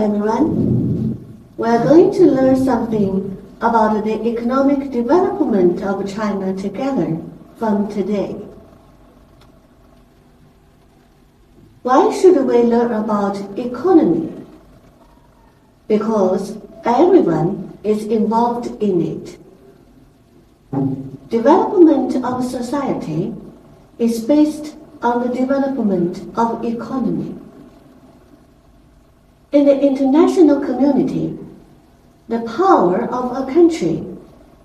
everyone. We are going to learn something about the economic development of China together from today. Why should we learn about economy? Because everyone is involved in it. Development of society is based on the development of economy. In the international community, the power of a country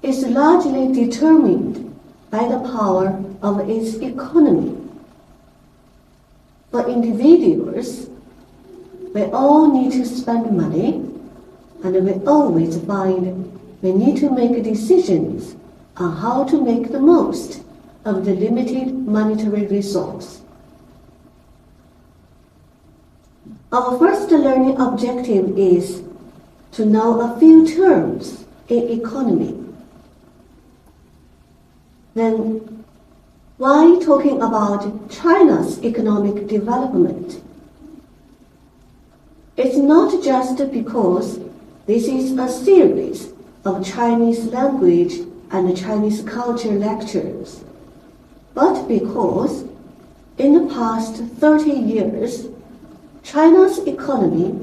is largely determined by the power of its economy. For individuals, we all need to spend money, and we always find we need to make decisions on how to make the most of the limited monetary resource. Our first learning objective is to know a few terms in economy. Then, why talking about China's economic development? It's not just because this is a series of Chinese language and Chinese culture lectures, but because in the past 30 years, China's economy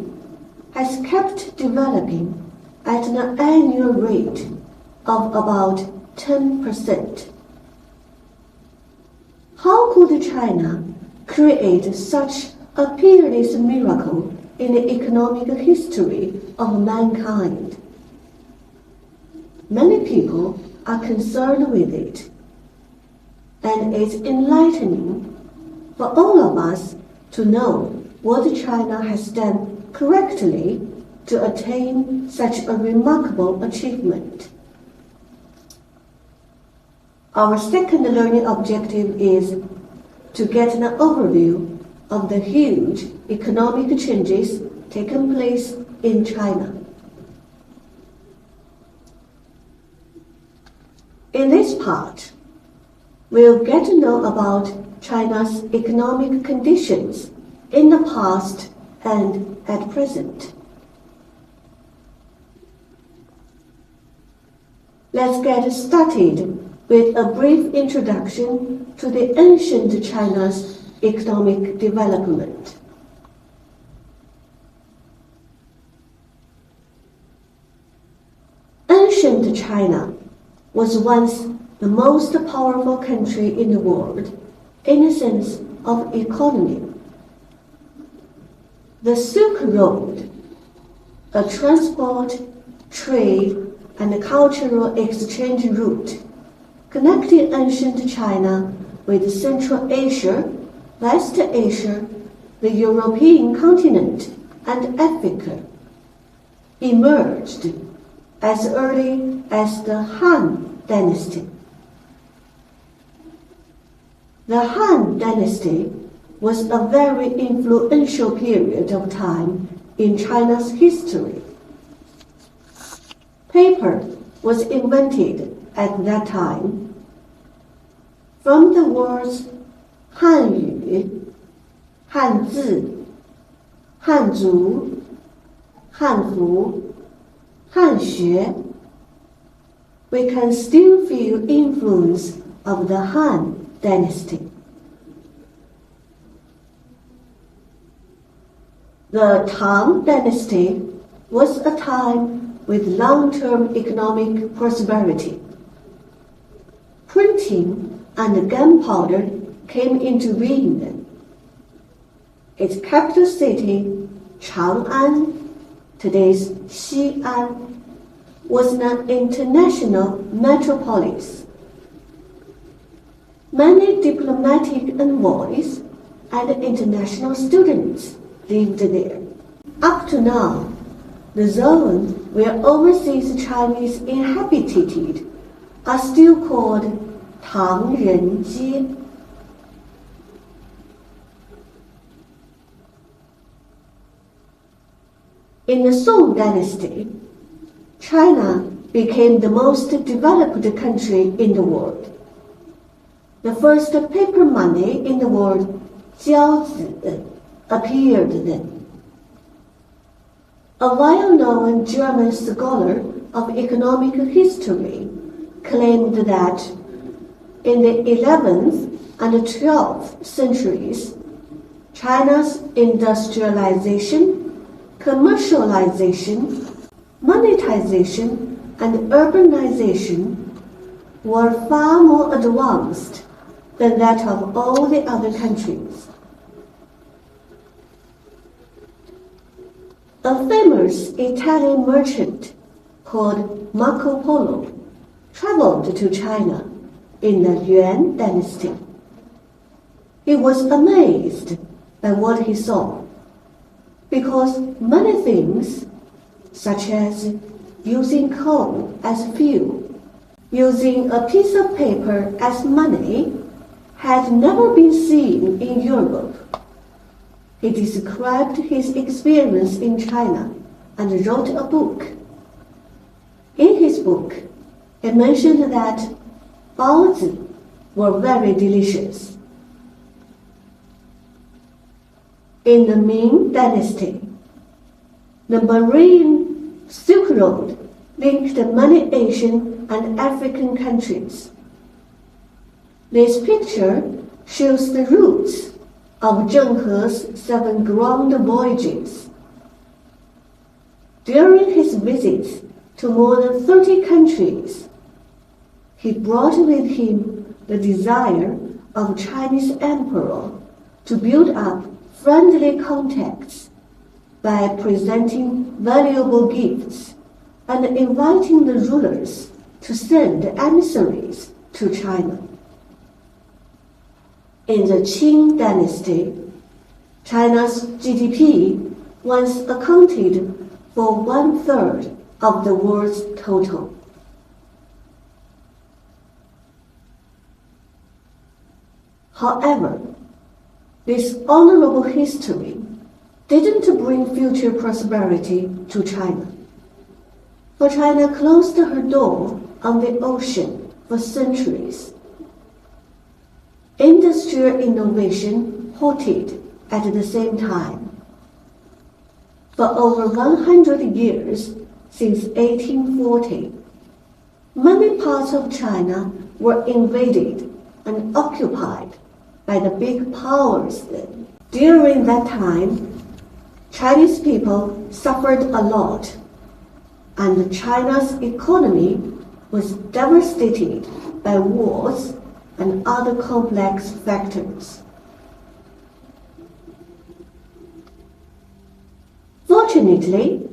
has kept developing at an annual rate of about 10%. How could China create such a peerless miracle in the economic history of mankind? Many people are concerned with it, and it's enlightening for all of us to know what China has done correctly to attain such a remarkable achievement. Our second learning objective is to get an overview of the huge economic changes taking place in China. In this part, we'll get to know about China's economic conditions in the past and at present. Let's get started with a brief introduction to the ancient China's economic development. Ancient China was once the most powerful country in the world in the sense of economy. The Silk Road, a transport, trade, and cultural exchange route, connected ancient China with Central Asia, West Asia, the European continent, and Africa, emerged as early as the Han Dynasty. The Han Dynasty was a very influential period of time in China's history. Paper was invented at that time. From the words Hanyu, Hanzi, Hanzu, Hanfu, Hanxue, we can still feel influence of the Han Dynasty. The Tang Dynasty was a time with long-term economic prosperity. Printing and gunpowder came into being then. Its capital city, Chang'an, today's Xi'an, was an international metropolis. Many diplomatic envoys and international students lived there. Up to now, the zone where overseas Chinese inhabited are still called Tangrenjie. In the Song Dynasty, China became the most developed country in the world. The first paper money in the world, jiaozi, appeared then. a well-known German scholar of economic history, claimed that in the 11th and 12th centuries, China's industrialization, commercialization, monetization, and urbanization were far more advanced than that of all the other countries. A famous Italian merchant called Marco Polo traveled to China in the Yuan dynasty. He was amazed by what he saw, because many things, such as using coal as fuel, using a piece of paper as money, had never been seen in Europe. He described his experience in China and wrote a book. In his book, he mentioned that baozi were very delicious. In the Ming Dynasty, the marine Silk Road linked many Asian and African countries. This picture shows the routes of Zheng He's 7 grand voyages. During his visits to more than 30 countries, he brought with him the desire of Chinese emperor to build up friendly contacts by presenting valuable gifts and inviting the rulers to send emissaries to China. In the Qing dynasty, China's GDP once accounted for 1/3 of the world's total. However, this honorable history didn't bring future prosperity to China, for China closed her door on the ocean for centuries. Industrial innovation halted at the same time. For over 100 years, since 1840, many parts of China were invaded and occupied by the big powers then. During that time, Chinese people suffered a lot, and China's economy was devastated by wars and other complex factors. Fortunately,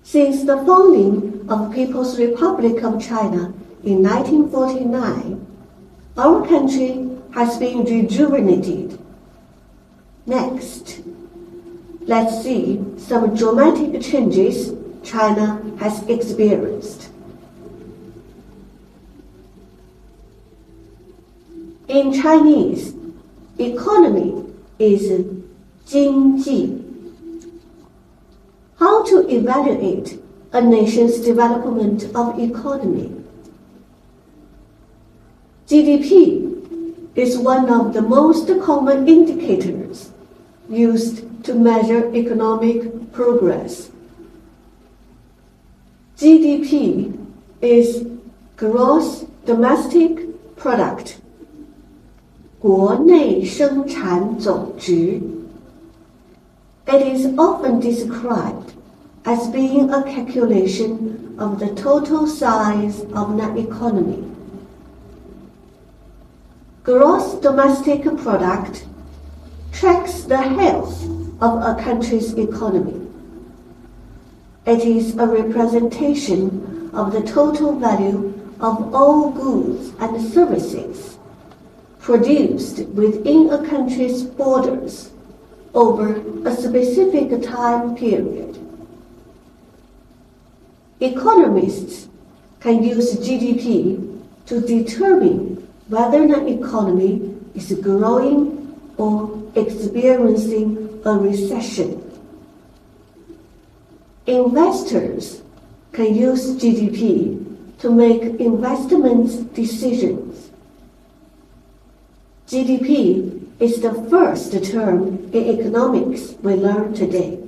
since the founding of People's Republic of China in 1949, our country has been rejuvenated. Next, let's see some dramatic changes China has experienced. In Chinese, economy is 经济. How to evaluate a nation's development of economy? GDP is one of the most common indicators used to measure economic progress. GDP is gross domestic product, 国内生产总值. It is often described as being a calculation of the total size of an economy. Gross domestic product tracks the health of a country's economy. It is a representation of the total value of all goods and services produced within a country's borders over a specific time period. Economists can use GDP to determine whether an economy is growing or experiencing a recession. Investors can use GDP to make investment decisions. GDP is the first term in economics we learn today.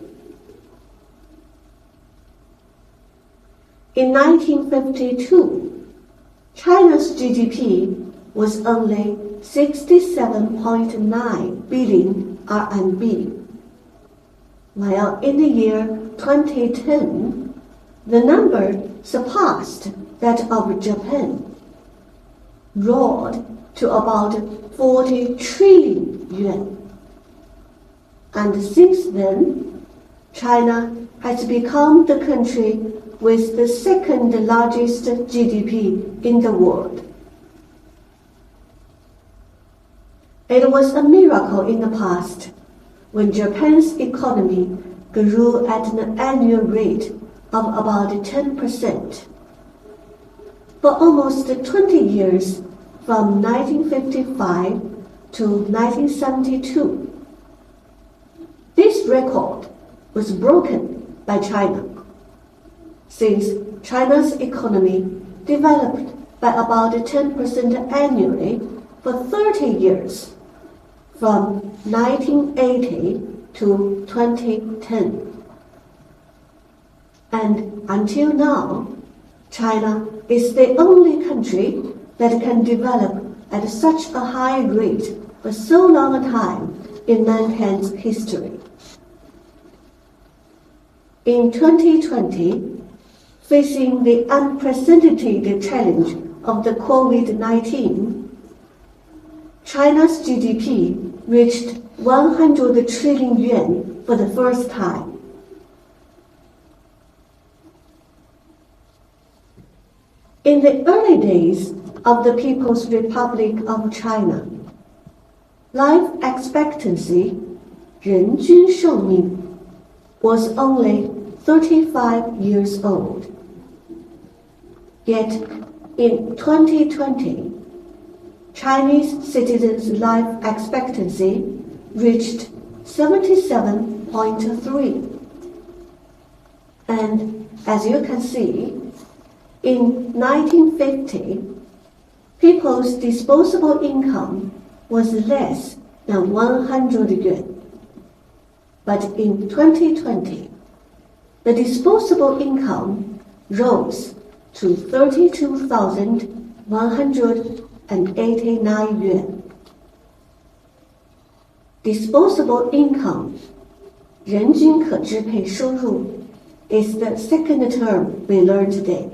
In 1952, China's GDP was only 67.9 billion RMB, while in the year 2010, the number surpassed that of Japan, roared to about 40 trillion yuan. And since then, China has become the country with the second largest GDP in the world. It was a miracle in the past when Japan's economy grew at an annual rate of about 10%. For almost 20 years, from 1955 to 1972, this record was broken by China, since China's economy developed by about 10% annually for 30 years, from 1980 to 2010. And until now, China is the only country that can develop at such a high rate for so long a time in mankind's history. In 2020, facing the unprecedented challenge of the COVID-19, China's GDP reached 100 trillion yuan for the first time. In the early days of the People's Republic of China, life expectancy, 人均寿命, was only 35 years old. Yet, in 2020, Chinese citizens' life expectancy reached 77.3. And as you can see, in 1950, people's disposable income was less than 100 yuan. But in 2020, the disposable income rose to 32,189 yuan. Disposable income, 人均可支配收入, is the second term we learned today.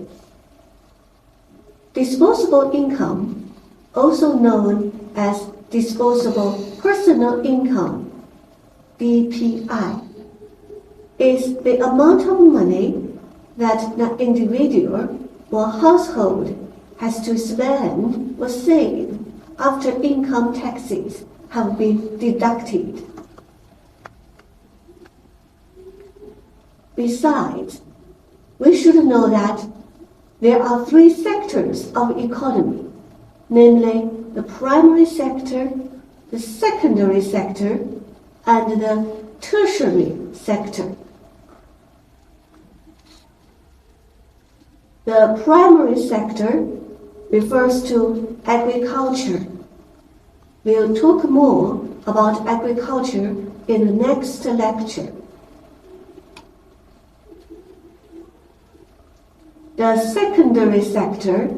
Disposable income, also known as disposable personal income, DPI, is the amount of money that an individual or household has to spend or save after income taxes have been deducted. Besides, we should know that there are three sectors of economy, namely the primary sector, the secondary sector, and the tertiary sector. The primary sector refers to agriculture. We'll talk more about agriculture in the next lecture. The secondary sector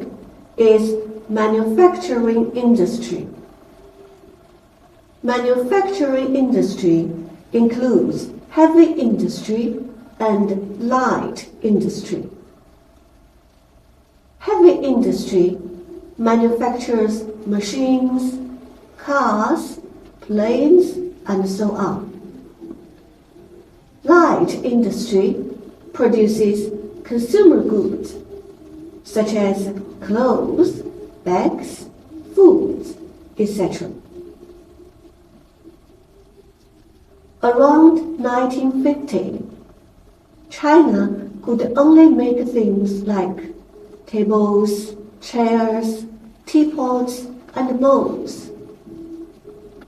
is manufacturing industry. Manufacturing industry includes heavy industry and light industry. Heavy industry manufactures machines, cars, planes, and so on. Light industry produces consumer goods such as clothes, bags, foods, etc. Around 1950, China could only make things like tables, chairs, teapots, and bowls.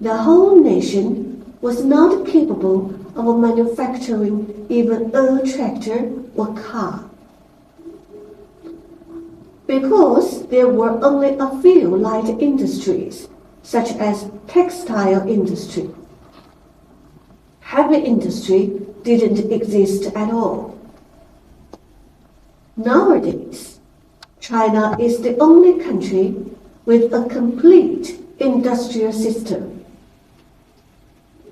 The whole nation was not capable of manufacturing even a tractor or car. Because there were only a few light industries, such as textile industry. Heavy industry didn't exist at all. Nowadays, China is the only country with a complete industrial system.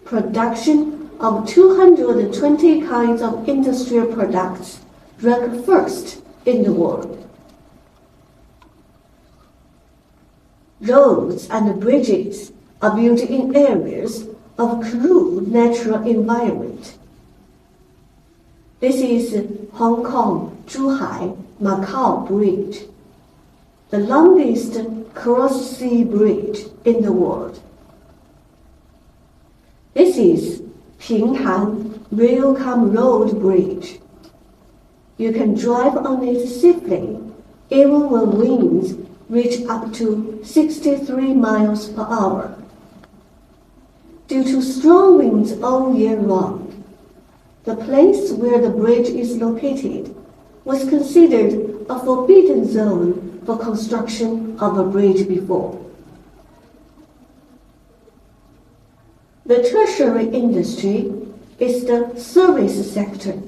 Production of 220 kinds of industrial products rank first in the world. Roads and bridges are built in areas of crude natural environment. This is Hong Kong-Zhuhai-Macau Bridge, the longest cross-sea bridge in the world. This is Pingtan Railcom Road Bridge. You can drive on it safely even when winds reach up to 63 miles per hour. Due to strong winds all year round, the place where the bridge is located was considered a forbidden zone for construction of a bridge before. The tertiary industry is the service sector.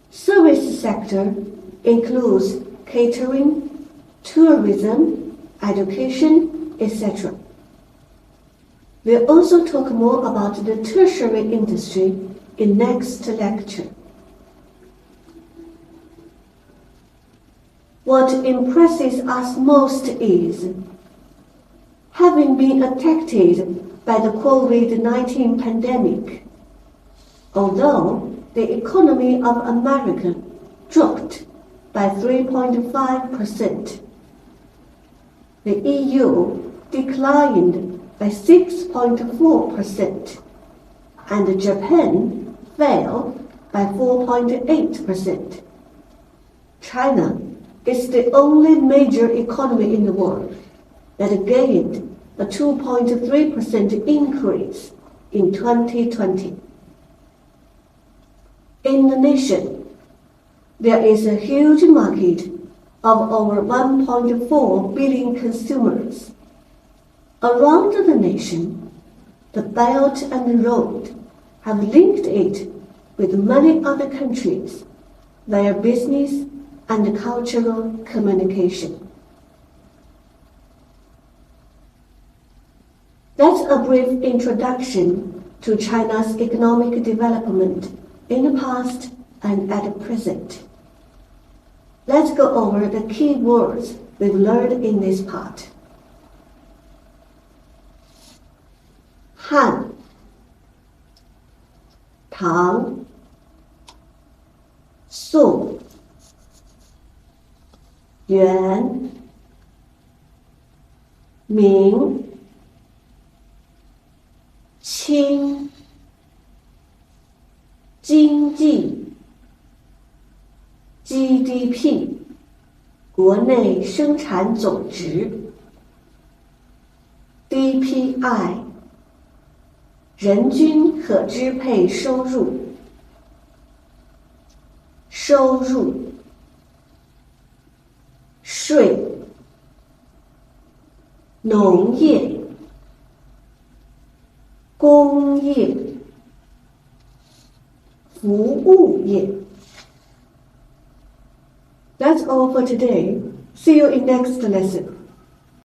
Service sector includes catering, tourism, education, etc. We'll also talk more about the tertiary industry in next lecture. What impresses us most is, having been affected by the COVID-19 pandemic, although the economy of America dropped by 3.5%, the EU declined by 6.4%, and Japan fell by 4.8%. China is the only major economy in the world that gained a 2.3% increase in 2020. In the nation, there is a huge market of over 1.4 billion consumers. Around the nation, the Belt and Road have linked it with many other countries via business and cultural communication. That's a brief introduction to China's economic development in the past and at the present. Let's go over the key words we've learned in this part. Han, Tang, Song, Yuan, Ming, Qing, 经济 GDP 国内生产总值 DPI 人均可支配收入收入税农业工业服务业 That's all for today. See you in next lesson.